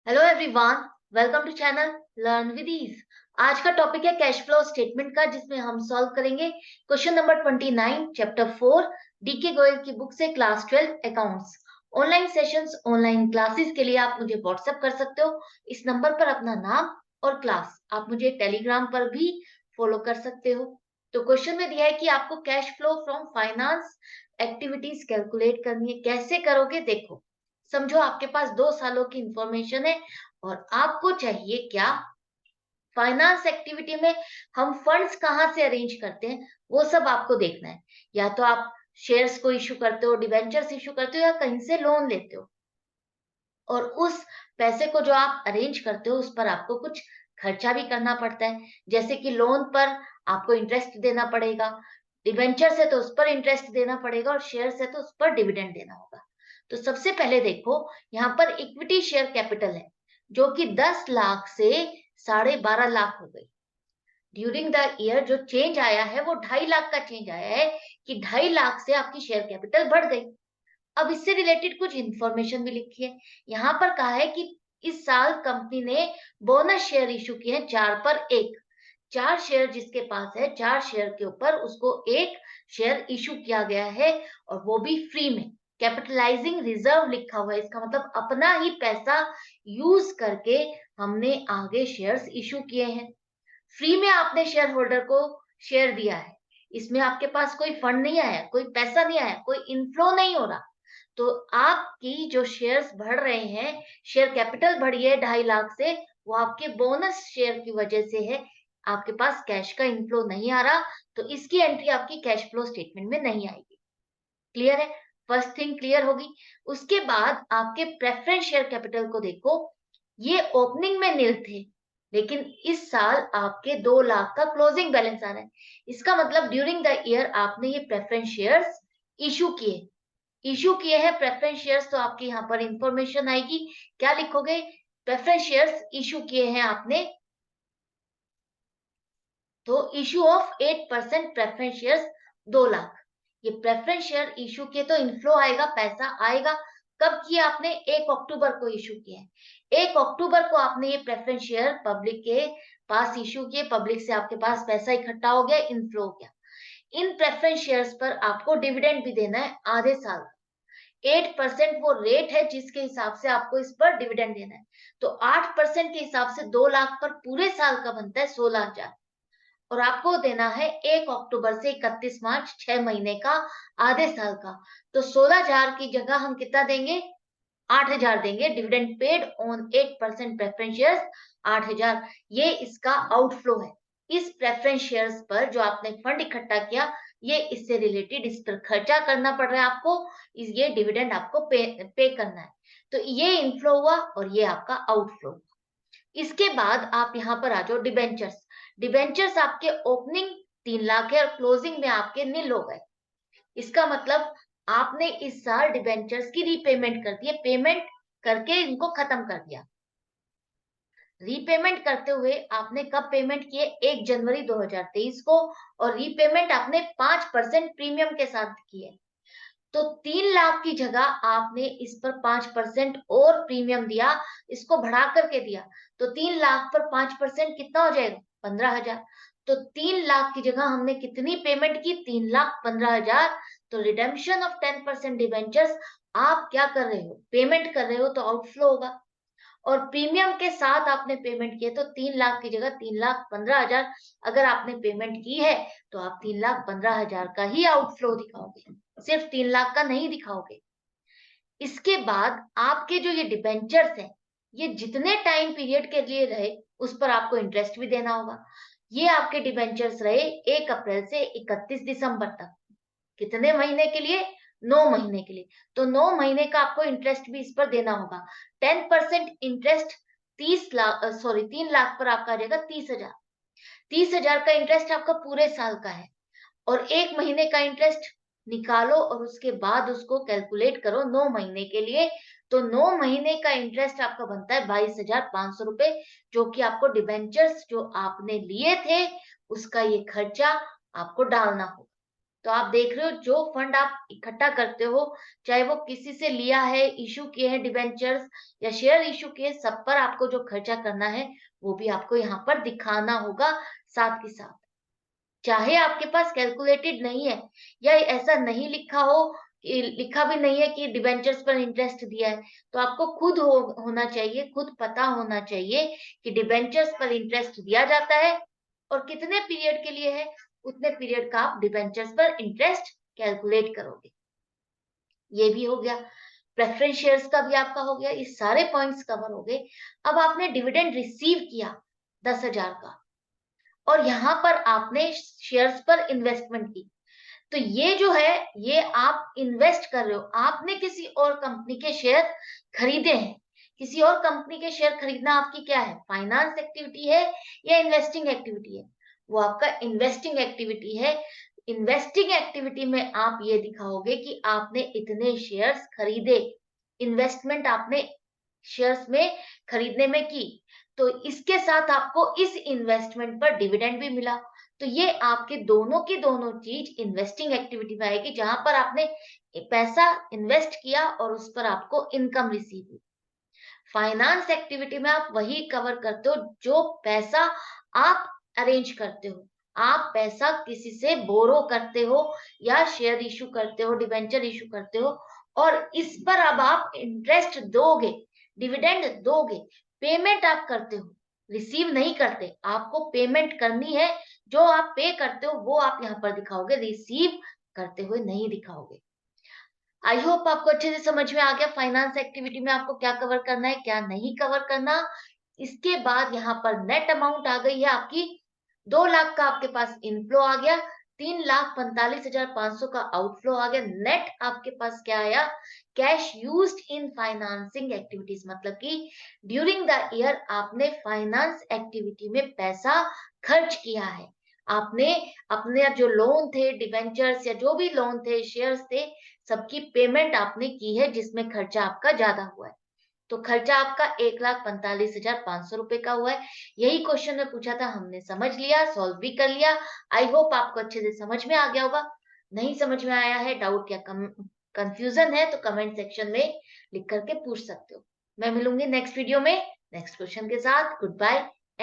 Hello everyone, welcome to channel learn with ease. आज का topic है कैश फ्लो स्टेटमेंट का, जिसमें हम सॉल्व करेंगे question number 29 chapter 4 DK Goyal की बुक से class 12 accounts. Online sessions, online classes के लिए आप मुझे व्हाट्सएप कर सकते हो। इस नंबर पर अपना नाम और क्लास, आप मुझे टेलीग्राम पर भी फॉलो कर सकते हो। तो क्वेश्चन में दिया है कि आपको cash flow from finance activities calculate करनी है। कैसे करोगे देखो। समझो आपके पास 2 सालों की इंफॉर्मेशन है और आपको चाहिए क्या, फाइनेंस एक्टिविटी में हम फंड्स कहाँ से अरेंज करते हैं वो सब आपको देखना है। या तो आप शेयर्स को इशू करते हो, डिवेंचर्स इशू करते हो, या कहीं से लोन लेते हो, और उस पैसे को जो आप अरेंज करते हो उस पर आपको कुछ खर्चा भी करना पड़ता है। जैसे कि लोन पर आपको इंटरेस्ट देना पड़ेगा, डिवेंचर से तो उस पर इंटरेस्ट देना पड़ेगा, और शेयर से तो उस पर डिविडेंड देना होगा। तो सबसे पहले देखो, यहाँ पर इक्विटी शेयर कैपिटल है जो कि 10 लाख से 12.5 लाख हो गई। ड्यूरिंग द ईयर जो चेंज आया है वो 2.5 लाख का चेंज आया है, कि 2.5 लाख से आपकी शेयर कैपिटल बढ़ गई। अब इससे रिलेटेड कुछ इंफॉर्मेशन भी लिखी है। यहाँ पर कहा है कि इस साल कंपनी ने बोनस शेयर इशू किए हैं 4 पर 1। 4 शेयर जिसके पास है, 4 शेयर के ऊपर उसको 1 शेयर इशू किया गया है, और वो भी फ्री में। कैपिटलाइजिंग रिजर्व लिखा हुआ है, इसका मतलब अपना ही पैसा यूज करके हमने आगे शेयर्स इशू किए हैं। फ्री में आपने शेयर होल्डर को शेयर दिया है, इसमें आपके पास कोई फंड नहीं आया, कोई पैसा नहीं आया, कोई इनफ्लो नहीं हो रहा। तो आपकी जो शेयर्स बढ़ रहे हैं, शेयर कैपिटल बढ़ी है 2.5 लाख से, वो आपके बोनस शेयर की वजह से है। आपके पास कैश का इनफ्लो नहीं आ रहा, तो इसकी एंट्री आपकी कैश फ्लो स्टेटमेंट में नहीं आएगी। क्लियर है? फर्स्ट थिंग क्लियर होगी। उसके बाद आपके प्रेफरेंस शेयर कैपिटल को देखो। ये ओपनिंग में नील थे, लेकिन इस साल आपके 2 लाख का क्लोजिंग बैलेंस आ रहा है। इसका मतलब ड्यूरिंग द ईयर आपने ये प्रेफरेंस शेयर्स इशू किए हैं प्रेफरेंस शेयर्स। तो आपकी यहाँ पर इंफॉर्मेशन आएगी, क्या लिखोगे? प्रेफरेंस शेयर्स इशू किए हैं आपने, तो issue of 8% preference shares 2 lakh. ये प्रेफरेंस शेयर इशू किए तो इनफ्लो आएगा, पैसा आएगा। कब किया आपने? 1 अक्टूबर को इशू किया है। 1 अक्टूबर को आपने ये प्रेफरेंस शेयर पब्लिक के पास इशू किए, पब्लिक से आपके पास पैसा इकट्ठा हो गया, इनफ्लो हो गया। इन प्रेफरेंस शेयर्स पर आपको डिविडेंड भी देना है आधे साल। 8% वो रेट है जिसके हिसाब से आपको इस पर डिविडेंड देना है। तो 8% के हिसाब से 2 लाख पर पूरे साल का बनता है 16,000, और आपको देना है 1 अक्टूबर से 31 मार्च, 6 महीने का, आधे साल का। तो 16,000 की जगह हम कितना देंगे? 8,000 देंगे। Dividend paid on 8% preference shares 8,000। ये इसका आउटफ्लो है। इस प्रेफरेंस शेयर्स पर जो आपने फंड इकट्ठा किया, ये इससे रिलेटेड, इस पर खर्चा करना पड़ रहा है आपको। ये डिविडेंड आपको पे करना है। तो ये इनफ्लो हुआ और ये आपका आउटफ्लो। इसके बाद आप यहाँ पर आ जाओ, डिबेंचर्स। डिबेंचर्स आपके ओपनिंग 3 लाख है और क्लोजिंग में आपके नील हो गए। इसका मतलब आपने इस साल डिबेंचर्स की रीपेमेंट कर दी है, पेमेंट करके इनको खत्म कर दिया। रीपेमेंट करते हुए आपने कब पेमेंट किए? 1 जनवरी 2023 को, और रीपेमेंट आपने 5% प्रीमियम के साथ की है। तो 3 लाख की जगह आपने इस पर 5% और प्रीमियम दिया, इसको बढ़ा करके दिया। तो 3 लाख पर 5% कितना हो जाएगा? 15,000। तो 3 लाख की जगह हमने कितनी पेमेंट की? 3,15,000। तो रिडेम्पशन ऑफ 10% डिवेंचर्स आप क्या कर रहे हो? पेमेंट कर रहे हो, तो आउटफ्लो होगा। और प्रीमियम के साथ आपने पेमेंट किया, तो 3 लाख की जगह 3,15,000 अगर आपने पेमेंट की है, तो आप 3,15,000 का ही आउटफ्लो दिखाओगे, सिर्फ 3 लाख का नहीं दिखाओगे। इसके बाद आपके जो ये डिबेंचर्स हैं, ये जितने टाइम पीरियड के लिए रहे, उस पर आपको इंटरेस्ट भी देना होगा। ये आपके डिबेंचर्स रहे 1 अप्रैल से 31 दिसंबर तक। कितने महीने के लिए? 9 महीने के लिए। तो 9 महीने का आपको इंटरेस्ट भी इस पर देना होगा। 10% इंटरेस्ट 3 लाख पर आपका आ जाएगा 30,000। 30,000 का इंटरेस्ट आपका पूरे साल का है, और 1 महीने का इंटरेस्ट निकालो और उसके बाद उसको कैलकुलेट करो 9 महीने के लिए। तो 9 महीने का इंटरेस्ट आपका बनता है 22,500 रुपए, जो कि आपको डिबेंचर्स जो आपने लिए थे उसका ये खर्चा आपको डालना होगा। तो आप देख रहे हो जो फंड आप इकट्ठा करते हो, चाहे वो किसी से लिया है, इश्यू किए हैं डिबेंचर्स या शेयर इश्यू किए, सब पर आपको जो खर्चा करना है वो भी आपको यहाँ पर दिखाना होगा साथ के साथ। चाहे आपके पास कैलकुलेटेड नहीं है या ऐसा नहीं लिखा हो, लिखा भी नहीं है कि डिबेंचर्स पर इंटरेस्ट दिया है, तो आपको खुद होना चाहिए, खुद पता होना चाहिए कि डिबेंचर्स पर इंटरेस्ट दिया जाता है और कितने पीरियड के लिए है, उतने पीरियड का आप डिबेंचर्स पर इंटरेस्ट कैलकुलेट करोगे। ये भी हो गया। प्रेफरेंस शेयर्स का भी आपका हो गया। ये सारे पॉइंट्स कवर हो गए। अब आपने डिविडेंड रिसीव किया 10,000 का और यहाँ पर आपने शेयर्स पर इन्वेस्टमेंट की। तो ये जो है, ये आप इन्वेस्ट कर रहे हो। आपने किसी और कंपनी के शेयर खरीदे हैं। किसी और कंपनी के शेयर खरीदना आपकी क्या है? फाइनेंस एक्टिविटी है या इन्वेस्टिंग एक्टिविटी है? वो आपका इन्वेस्टिंग एक्टिविटी है। इन्वेस्टिंग एक्टिविटी में आप ये दिखाओगे कि आपने इतने शेयर्स खरीदे। इन्वेस्टमेंट आपने शेयर्स में खरीदने में की। तो इसके साथ आपको इस इन्वेस्टमेंट पर डिविडेंड भी मिला। तो ये आपके दोनों की दोनों चीज इन्वेस्टिंग एक्टिविटी में आएगी, जहां पर आपने पैसा इन्वेस्ट किया और उस पर आपको इनकम रिसीव हुई। फाइनेंस एक्टिविटी में आप वही कवर करते हो जो पैसा आप अरेंज करते हो। आप पैसा किसी से बोरो करते हो या शेयर इशू करते हो, डिबेंचर इशू करते हो और इस पर अब आप इंटरेस्ट दोगे, डिविडेंड दोगे, पेमेंट आप करते हो, रिसीव नहीं करते। आपको पेमेंट करनी है, जो आप पे करते हो वो आप यहाँ पर दिखाओगे, रिसीव करते हुए नहीं दिखाओगे। आई होप आपको अच्छे से समझ में आ गया फाइनेंस एक्टिविटी में आपको क्या कवर करना है, क्या नहीं कवर करना। इसके बाद यहाँ पर नेट अमाउंट आ गई है आपकी 2 लाख का आपके पास इनफ्लो आ गया, 3,45,500 का आउटफ्लो आ गया। नेट आपके पास क्या आया? Cash used in financing activities, मतलब कि ड्यूरिंग द ईयर आपने फाइनेंस एक्टिविटी में पैसा खर्च किया है। आपने अपने जो लोन थे, डिवेंचर्स या जो भी लोन थे, शेयर्स थे, सबकी पेमेंट आपने की है, जिसमें खर्चा आपका ज्यादा हुआ है। तो खर्चा आपका 1,45,500 रुपए का हुआ है। यही क्वेश्चन में पूछा था, हमने समझ लिया, सॉल्व भी कर लिया। आई होप आपको अच्छे से समझ में आ गया होगा। नहीं समझ में आया है, डाउट या कंफ्यूजन है तो कमेंट सेक्शन में लिख करके पूछ सकते हो। मैं मिलूंगी नेक्स्ट वीडियो में नेक्स्ट क्वेश्चन के साथ। Good bye.